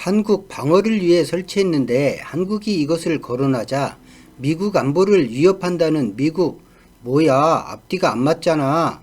한국 방어를 위해 설치했는데 한국이 이것을 거론하자 미국 안보를 위협한다는 미국, 뭐야, 앞뒤가 안 맞잖아.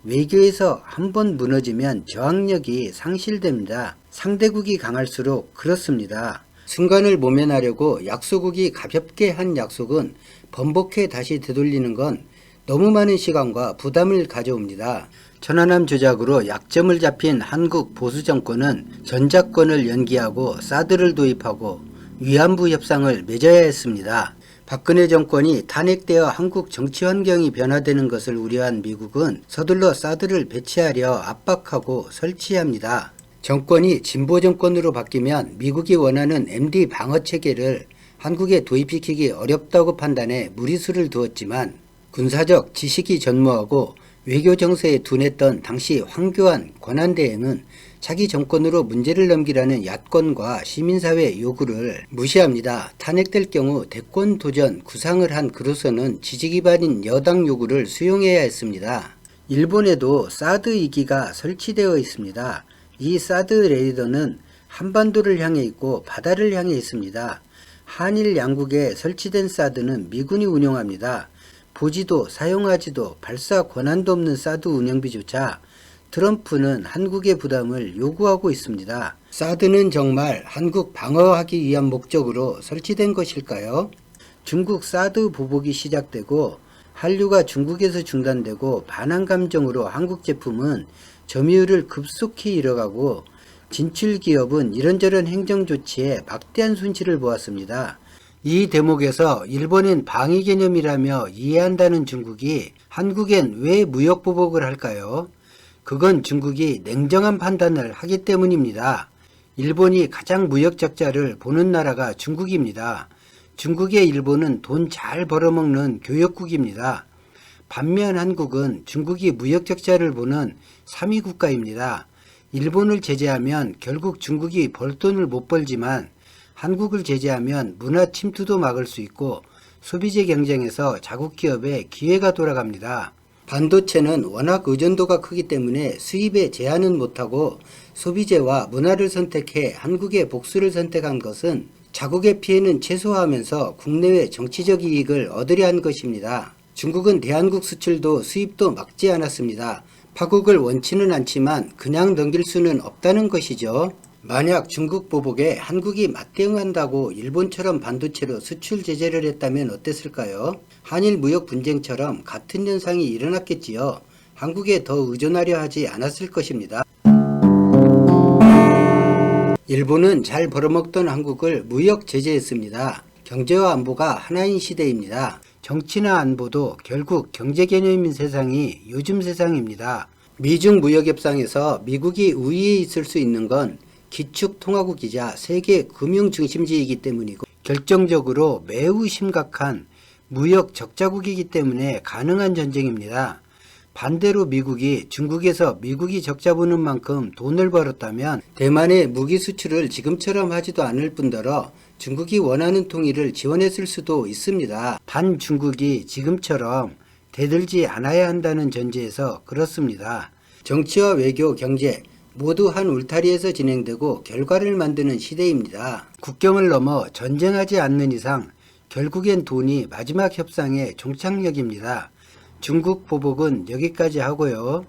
외교에서 한번 무너지면 저항력이 상실됩니다. 상대국이 강할수록 그렇습니다. 순간을 모면하려고 약소국이 가볍게 한 약속은 번복해 다시 되돌리는 건 너무 많은 시간과 부담을 가져옵니다. 천안함 조작으로 약점을 잡힌 한국 보수 정권은 전작권을 연기하고 사드를 도입하고 위안부 협상을 맺어야 했습니다. 박근혜 정권이 탄핵되어 한국 정치 환경이 변화되는 것을 우려한 미국은 서둘러 사드를 배치하려 압박하고 설치합니다. 정권이 진보 정권으로 바뀌면 미국이 원하는 MD 방어 체계를 한국에 도입시키기 어렵다고 판단해 무리수를 두었지만 군사적 지식이 전무하고 외교 정세에 둔했던 당시 황교안 권한대행은 자기 정권으로 문제를 넘기라는 야권과 시민사회 요구를 무시합니다. 탄핵될 경우 대권 도전 구상을 한 그로서는 지지 기반인 여당 요구를 수용해야 했습니다. 일본에도 사드 2기가 설치되어 있습니다. 이 사드 레이더는 한반도를 향해 있고 바다를 향해 있습니다. 한일 양국에 설치된 사드는 미군이 운용합니다. 보지도 사용하지도 발사 권한도 없는 사드 운영비조차 트럼프는 한국의 부담을 요구하고 있습니다. 사드는 정말 한국 방어하기 위한 목적으로 설치된 것일까요? 중국 사드 보복이 시작되고 한류가 중국에서 중단되고 반한 감정으로 한국 제품은 점유율을 급속히 잃어가고 진출 기업은 이런저런 행정 조치에 막대한 손실을 보았습니다. 이 대목에서 일본인 방위 개념이라며 이해한다는 중국이 한국엔 왜 무역 보복을 할까요? 그건 중국이 냉정한 판단을 하기 때문입니다. 일본이 가장 무역 적자를 보는 나라가 중국입니다. 중국의 일본은 돈 잘 벌어먹는 교역국입니다. 반면 한국은 중국이 무역 적자를 보는 3위 국가입니다. 일본을 제재하면 결국 중국이 벌 돈을 못 벌지만 한국을 제재하면 문화 침투도 막을 수 있고 소비재 경쟁에서 자국 기업에 기회가 돌아갑니다. 반도체는 워낙 의존도가 크기 때문에 수입에 제한은 못하고 소비재와 문화를 선택해 한국의 복수를 선택한 것은 자국의 피해는 최소화하면서 국내외 정치적 이익을 얻으려 한 것입니다. 중국은 대한국 수출도 수입도 막지 않았습니다. 파국을 원치는 않지만 그냥 넘길 수는 없다는 것이죠. 만약 중국 보복에 한국이 맞대응한다고 일본처럼 반도체로 수출 제재를 했다면 어땠을까요? 한일 무역 분쟁처럼 같은 현상이 일어났겠지요. 한국에 더 의존하려 하지 않았을 것입니다. 일본은 잘 벌어먹던 한국을 무역 제재했습니다. 경제와 안보가 하나인 시대입니다. 정치나 안보도 결국 경제 개념인 세상이 요즘 세상입니다. 미중 무역협상에서 미국이 우위에 있을 수 있는 건 기축통화국이자 세계 금융중심지이기 때문이고 결정적으로 매우 심각한 무역 적자국이기 때문에 가능한 전쟁입니다. 반대로 미국이 중국에서 미국이 적자 보는 만큼 돈을 벌었다면 대만의 무기 수출을 지금처럼 하지도 않을 뿐더러 중국이 원하는 통일을 지원했을 수도 있습니다. 단 중국이 지금처럼 대들지 않아야 한다는 전제에서 그렇습니다. 정치와 외교, 경제 모두 한 울타리에서 진행되고 결과를 만드는 시대입니다. 국경을 넘어 전쟁하지 않는 이상 결국엔 돈이 마지막 협상의 종착역입니다. 중국 보복은 여기까지 하고요.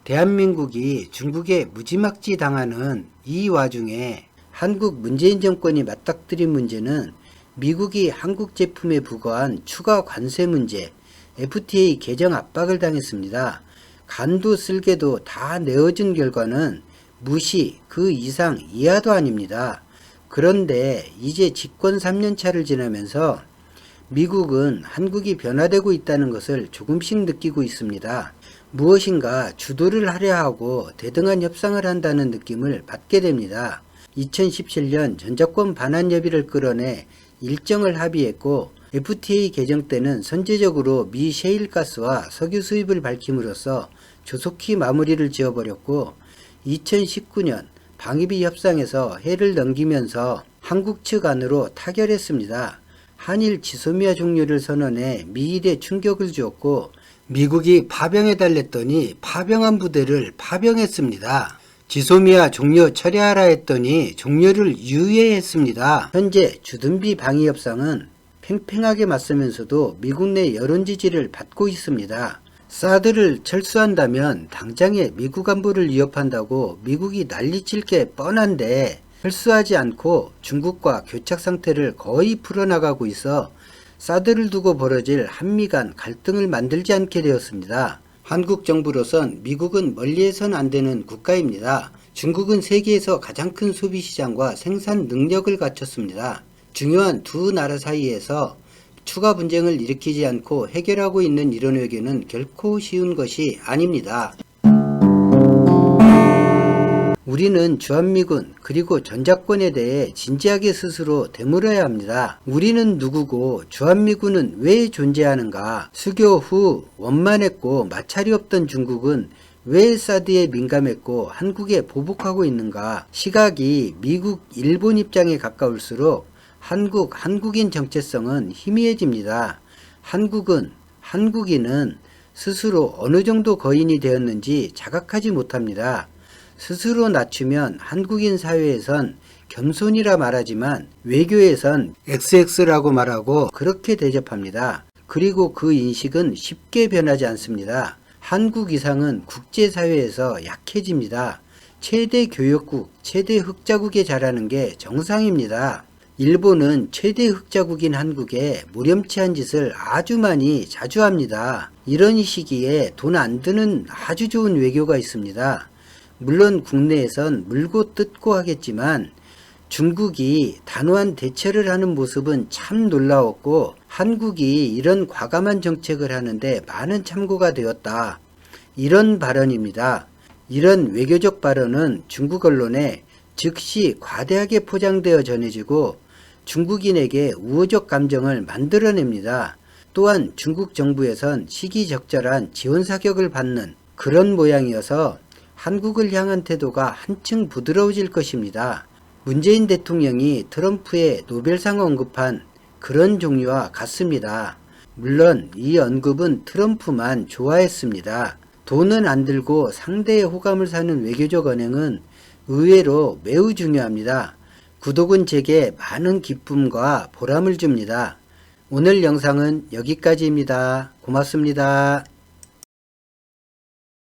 대한민국이 중국에 무지막지 당하는 이 와중에 한국 문재인 정권이 맞닥뜨린 문제는 미국이 한국 제품에 부과한 추가 관세 문제, FTA 개정 압박을 당했습니다. 간도 쓸개도 다 내어준 결과는 무시, 그 이상 이하도 아닙니다. 그런데 이제 집권 3년차를 지나면서 미국은 한국이 변화되고 있다는 것을 조금씩 느끼고 있습니다. 무엇인가 주도를 하려 하고 대등한 협상을 한다는 느낌을 받게 됩니다. 2017년 전작권 반환 협의를 끌어내 일정을 합의했고 FTA 개정 때는 선제적으로 미 셰일가스와 석유 수입을 밝힘으로써 조속히 마무리를 지어버렸고 2019년 방위비 협상에서 해를 넘기면서 한국 측 안으로 타결했습니다. 한일 지소미아 종료를 선언해 미일에 충격을 주었고 미국이 파병해 달랬더니 파병한 부대를 파병했습니다. 지소미아 종료 철회하라 했더니 종료를 유예했습니다. 현재 주둔비 방위 협상은 팽팽하게 맞서면서도 미국 내 여론 지지를 받고 있습니다. 사드를 철수한다면 당장에 미국 안보를 위협한다고 미국이 난리칠 게 뻔한데 철수하지 않고 중국과 교착 상태를 거의 풀어나가고 있어 사드를 두고 벌어질 한미 간 갈등을 만들지 않게 되었습니다. 한국 정부로선 미국은 멀리해선 안 되는 국가입니다. 중국은 세계에서 가장 큰 소비 시장과 생산 능력을 갖췄습니다. 중요한 두 나라 사이에서 추가 분쟁을 일으키지 않고 해결하고 있는 이런 외교는 결코 쉬운 것이 아닙니다. 우리는 주한미군 그리고 전작권에 대해 진지하게 스스로 되물어야 합니다. 우리는 누구고 주한미군은 왜 존재하는가? 수교 후 원만했고 마찰이 없던 중국은 왜 사드에 민감했고 한국에 보복하고 있는가? 시각이 미국, 일본 입장에 가까울수록 한국인 정체성은 희미해집니다. 한국인은 스스로 어느 정도 거인이 되었는지 자각하지 못합니다. 스스로 낮추면 한국인 사회에선 겸손이라 말하지만 외교에선 XX라고 말하고 그렇게 대접합니다. 그리고 그 인식은 쉽게 변하지 않습니다. 한국 이상은 국제사회에서 약해집니다. 최대 교역국, 최대 흑자국에 자라는 게 정상입니다. 일본은 최대 흑자국인 한국에 무렴치한 짓을 아주 많이 자주 합니다. 이런 시기에 돈 안 드는 아주 좋은 외교가 있습니다. 물론 국내에선 물고 뜯고 하겠지만 중국이 단호한 대처를 하는 모습은 참 놀라웠고 한국이 이런 과감한 정책을 하는데 많은 참고가 되었다. 이런 발언입니다. 이런 외교적 발언은 중국 언론에 즉시 과대하게 포장되어 전해지고 중국인에게 우호적 감정을 만들어냅니다. 또한 중국 정부에선 시기적절한 지원 사격을 받는 그런 모양이어서 한국을 향한 태도가 한층 부드러워질 것입니다. 문재인 대통령이 트럼프의 노벨상 언급한 그런 종류와 같습니다. 물론 이 언급은 트럼프만 좋아했습니다. 돈은 안 들고 상대의 호감을 사는 외교적 언행은 의외로 매우 중요합니다. 구독은 제게 많은 기쁨과 보람을 줍니다. 오늘 영상은 여기까지입니다. 고맙습니다.